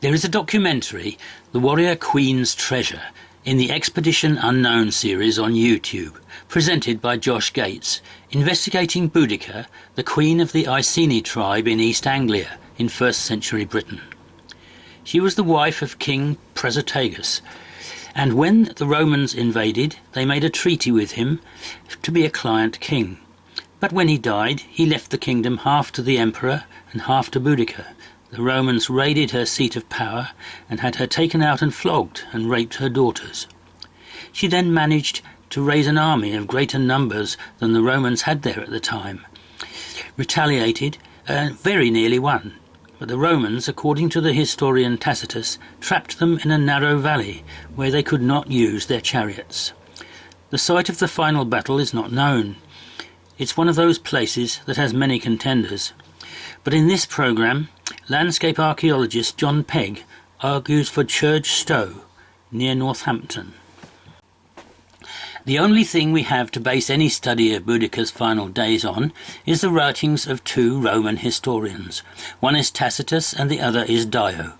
There is a documentary, The Warrior Queen's Treasure, in the Expedition Unknown series on YouTube, presented by Josh Gates, investigating Boudicca, the queen of the Iceni tribe in East Anglia in 1st century Britain. She was the wife of King Prasutagus, and when the Romans invaded, they made a treaty with him to be a client king. But when he died, he left the kingdom half to the emperor and half to Boudicca. The Romans raided her seat of power and had her taken out and flogged and raped her daughters. She then managed to raise an army of greater numbers than the Romans had there at the time, retaliated, and very nearly won. But the Romans, according to the historian Tacitus, trapped them in a narrow valley where they could not use their chariots. The site of the final battle is not known. It's one of those places that has many contenders. But in this programme, landscape archaeologist John Pegg argues for Church Stowe, near Northampton. The only thing we have to base any study of Boudicca's final days on is the writings of two Roman historians. One is Tacitus and the other is Dio.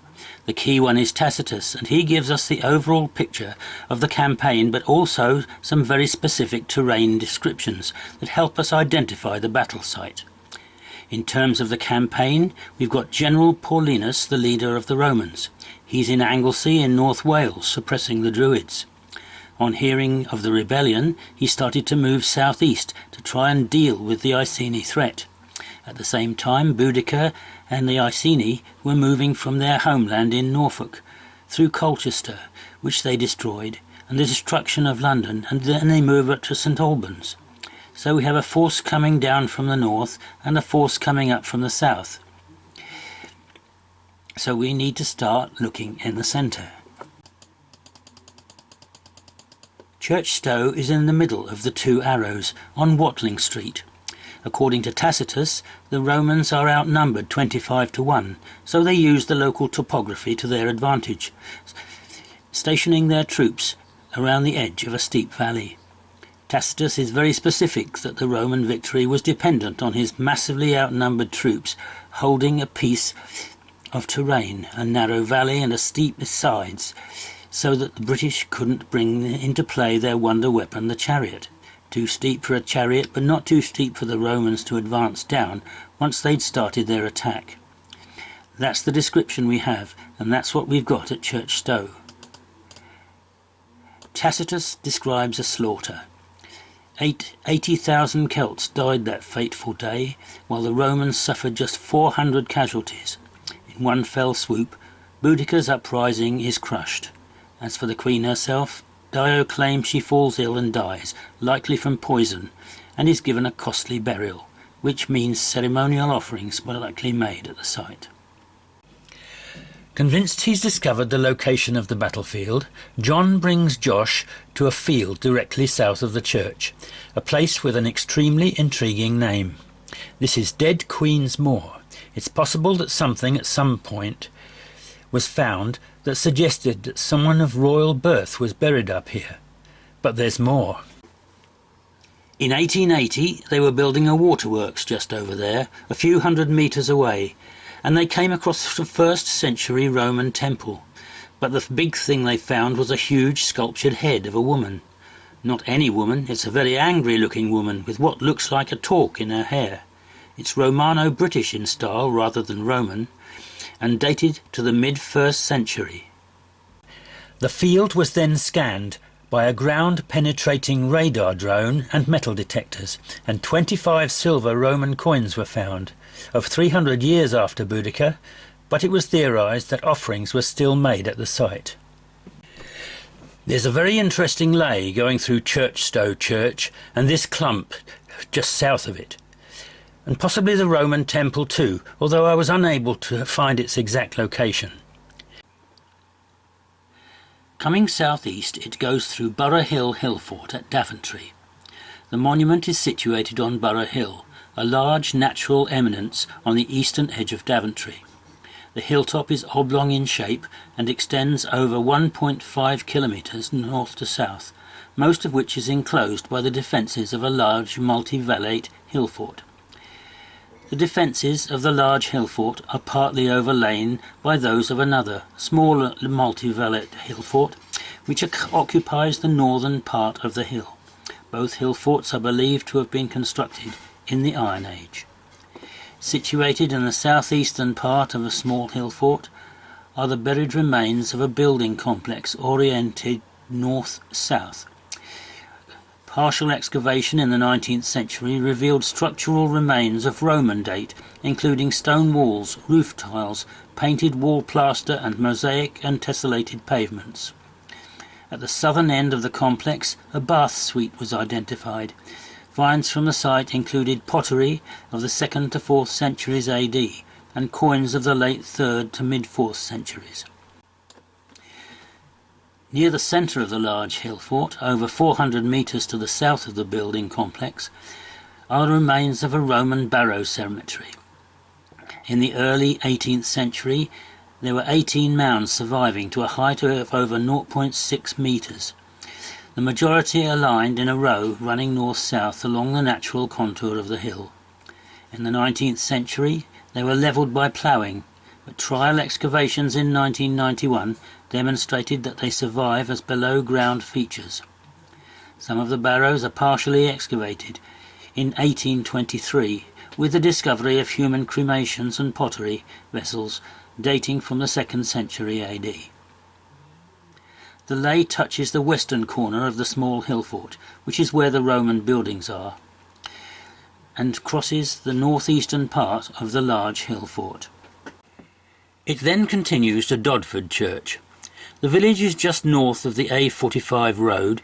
The key one is Tacitus, and he gives us the overall picture of the campaign, but also some very specific terrain descriptions that help us identify the battle site. In terms of the campaign, we've got General Paulinus, the leader of the Romans. He's in Anglesey in North Wales, suppressing the Druids. On hearing of the rebellion, he started to move southeast to try and deal with the Iceni threat. At the same time, Boudicca and the Iceni were moving from their homeland in Norfolk through Colchester, which they destroyed, and the destruction of London, and then they move up to St Albans. So we have a force coming down from the north and a force coming up from the south. So we need to start looking in the centre. Church Stowe is in the middle of the two arrows on Watling Street. According to Tacitus, the Romans are outnumbered 25 to 1, so they use the local topography to their advantage, stationing their troops around the edge of a steep valley. Tacitus is very specific that the Roman victory was dependent on his massively outnumbered troops holding a piece of terrain, a narrow valley and a steep sides, so that the British couldn't bring into play their wonder weapon, the chariot. Too steep for a chariot, but not too steep for the Romans to advance down once they'd started their attack. That's the description we have, and that's what we've got at Church Stowe. Tacitus describes a slaughter. 80,000 Celts died that fateful day, while the Romans suffered just 400 casualties. In one fell swoop, Boudicca's uprising is crushed. As for the queen herself, Dio claims she falls ill and dies, likely from poison, and is given a costly burial, which means ceremonial offerings were likely made at the site. Convinced he's discovered the location of the battlefield, John brings Josh to a field directly south of the church, a place with an extremely intriguing name. This is Dead Queen's Moor. It's possible that something at some point was found that suggested that someone of royal birth was buried up here. But there's more. In 1880 they were building a waterworks just over there, a few hundred metres away, and they came across the 1st century Roman temple. But the big thing they found was a huge sculptured head of a woman. Not any woman, it's a very angry looking woman with what looks like a torque in her hair. It's Romano-British in style rather than Roman, and dated to the mid-1st century. The field was then scanned by a ground-penetrating radar drone and metal detectors, and 25 silver Roman coins were found, of 300 years after Boudicca, but it was theorised that offerings were still made at the site. There's a very interesting lay going through Church Stowe Church and this clump just south of it, and possibly the Roman temple too, although I was unable to find its exact location. Coming southeast, it goes through Borough Hill Hillfort at Daventry. The monument is situated on Borough Hill, a large natural eminence on the eastern edge of Daventry. The hilltop is oblong in shape and extends over 1.5 kilometres north to south, most of which is enclosed by the defences of a large multi-vallate hill fort. The defences of the large hill fort are partly overlain by those of another, smaller multivalent hill fort, which occupies the northern part of the hill. Both hill forts are believed to have been constructed in the Iron Age. Situated in the southeastern part of a small hill fort are the buried remains of a building complex oriented north-south. Partial excavation in the 19th century revealed structural remains of Roman date, including stone walls, roof tiles, painted wall plaster and mosaic and tessellated pavements. At the southern end of the complex, a bath suite was identified. Finds from the site included pottery of the 2nd to 4th centuries AD and coins of the late 3rd to mid-4th centuries. Near the centre of the large hill fort, over 400 metres to the south of the building complex, are the remains of a Roman barrow cemetery. In the early 18th century, there were 18 mounds surviving to a height of over 0.6 metres. The majority are lined in a row running north-south along the natural contour of the hill. In the 19th century, they were levelled by ploughing, but trial excavations in 1991 demonstrated that they survive as below-ground features. Some of the barrows are partially excavated in 1823 with the discovery of human cremations and pottery vessels dating from the 2nd century AD. The lay touches the western corner of the small hill fort, which is where the Roman buildings are, and crosses the northeastern part of the large hill fort. It then continues to Dodford Church. The village is just north of the A45 road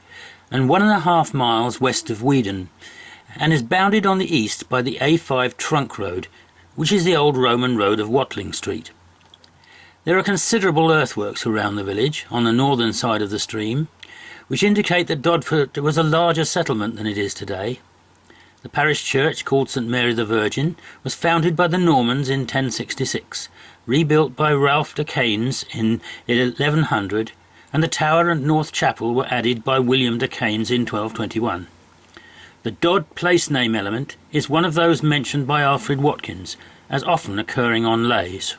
and 1.5 miles west of Weedon, and is bounded on the east by the A5 trunk road, which is the old Roman road of Watling Street. There are considerable earthworks around the village on the northern side of the stream, which indicate that Dodford was a larger settlement than it is today. The parish church, called St Mary the Virgin, was founded by the Normans in 1066, rebuilt by Ralph de Caens in 1100, and the tower and north chapel were added by William de Caens in 1221. The Dod place name element is one of those mentioned by Alfred Watkins, as often occurring on lays.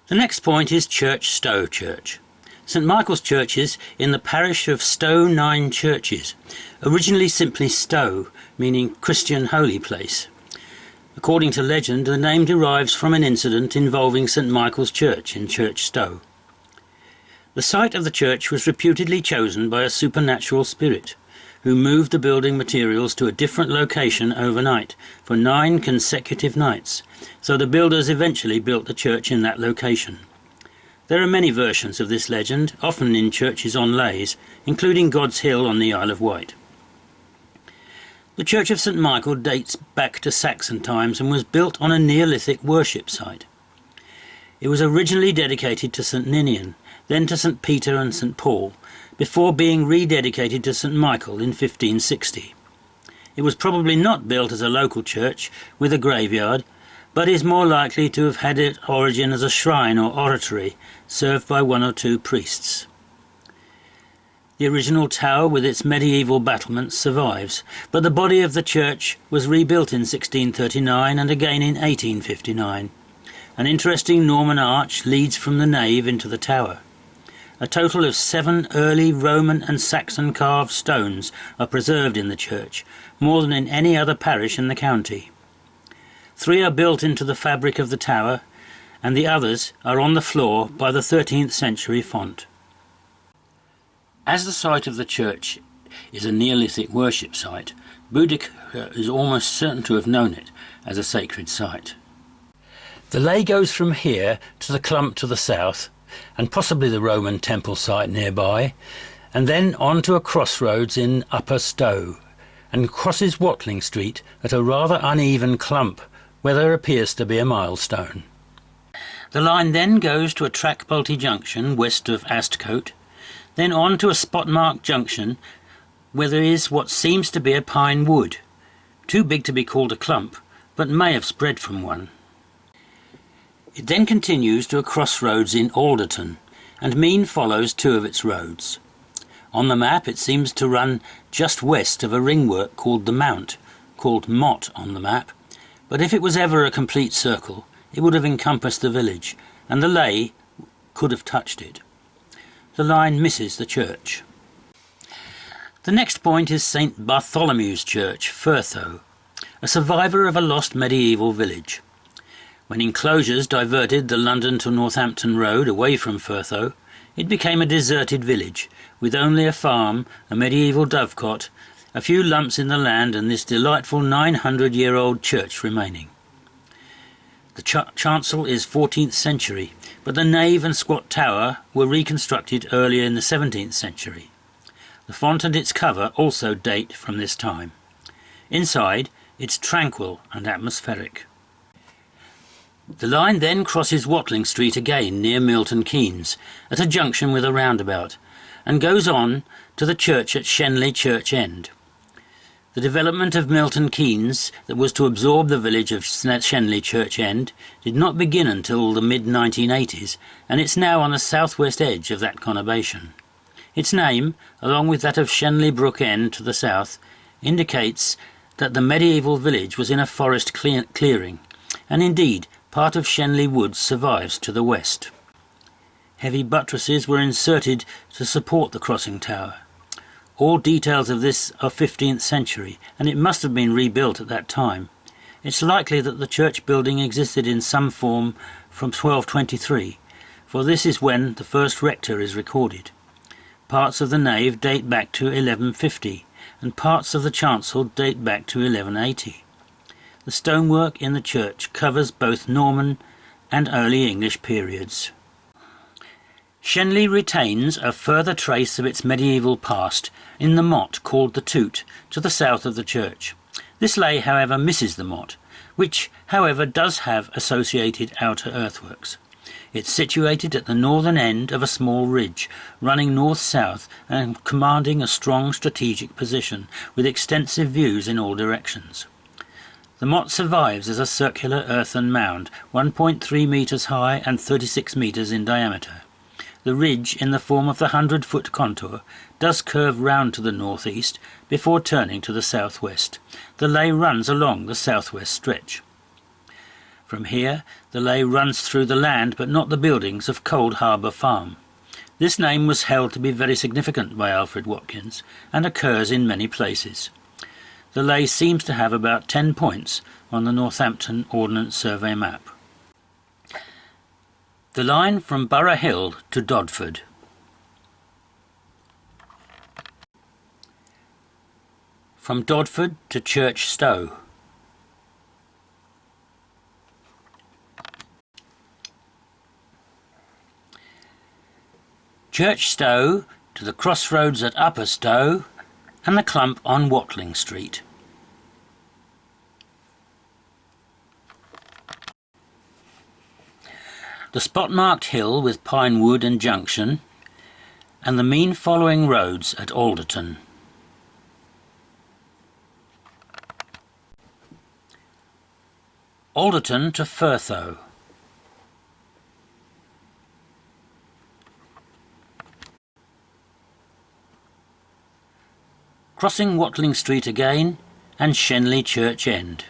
The next point is Church Stowe Church. St Michael's Church is in the parish of Stowe 9 churches, originally simply Stowe, meaning Christian holy place. According to legend, the name derives from an incident involving St Michael's Church in Church Stowe. The site of the church was reputedly chosen by a supernatural spirit, who moved the building materials to a different location overnight for 9 consecutive nights, so the builders eventually built the church in that location. There are many versions of this legend, often in churches on lays, including God's Hill on the Isle of Wight. The Church of St Michael dates back to Saxon times and was built on a Neolithic worship site. It was originally dedicated to St Ninian, then to St Peter and St Paul, before being rededicated to St Michael in 1560. It was probably not built as a local church with a graveyard, but is more likely to have had its origin as a shrine or oratory served by 1 or 2 priests. The original tower with its medieval battlements survives, but the body of the church was rebuilt in 1639 and again in 1859. An interesting Norman arch leads from the nave into the tower. A total of 7 early Roman and Saxon carved stones are preserved in the church, more than in any other parish in the county. 3 are built into the fabric of the tower, and the others are on the floor by the 13th century font. As the site of the church is a Neolithic worship site, Boudicca is almost certain to have known it as a sacred site. The lay goes from here to the clump to the south, and possibly the Roman temple site nearby, and then on to a crossroads in Upper Stowe, and crosses Watling Street at a rather uneven clump where there appears to be a milestone. The line then goes to a track-bulty junction west of Astcote, then on to a spot-marked junction where there is what seems to be a pine wood, too big to be called a clump, but may have spread from one. It then continues to a crossroads in Alderton, and Mean follows 2 of its roads. On the map it seems to run just west of a ringwork called the Mount, called Mott on the map, but if it was ever a complete circle, it would have encompassed the village, and the lay could have touched it. The line misses the church. The next point is St Bartholomew's Church, Firtho, a survivor of a lost medieval village. When enclosures diverted the London to Northampton road away from Firtho, it became a deserted village, with only a farm, a medieval dovecot, a few lumps in the land and this delightful 900-year-old church remaining. The chancel is 14th century, but the nave and squat tower were reconstructed earlier in the 17th century. The font and its cover also date from this time. Inside, it's tranquil and atmospheric. The line then crosses Watling Street again near Milton Keynes, at a junction with a roundabout, and goes on to the church at Shenley Church End. The development of Milton Keynes, that was to absorb the village of Shenley Church End, did not begin until the mid-1980s, and it's now on the southwest edge of that conurbation. Its name, along with that of Shenley Brook End to the south, indicates that the medieval village was in a forest clearing, and indeed part of Shenley Woods survives to the west. Heavy buttresses were inserted to support the crossing tower. All details of this are 15th century, and it must have been rebuilt at that time. It's likely that the church building existed in some form from 1223, for this is when the first rector is recorded. Parts of the nave date back to 1150, and parts of the chancel date back to 1180. The stonework in the church covers both Norman and early English periods. Shenley retains a further trace of its medieval past in the motte called the Toot, to the south of the church. This lay, however, misses the motte, which, however, does have associated outer earthworks. It's situated at the northern end of a small ridge, running north-south and commanding a strong strategic position, with extensive views in all directions. The motte survives as a circular earthen mound, 1.3 metres high and 36 metres in diameter. The ridge, in the form of the 100-foot contour, does curve round to the northeast before turning to the southwest. The lay runs along the southwest stretch. From here, the lay runs through the land but not the buildings of Cold Harbour Farm. This name was held to be very significant by Alfred Watkins and occurs in many places. The lay seems to have about 10 points on the Northampton Ordnance Survey map. The line from Borough Hill to Dodford. From Dodford to Church Stowe. Church Stowe to the crossroads at Upper Stowe and the clump on Watling Street. The spot-marked hill with Pine Wood and Junction, and the mean following roads at Alderton. Alderton to Firtho. Crossing Watling Street again, and Shenley Church End.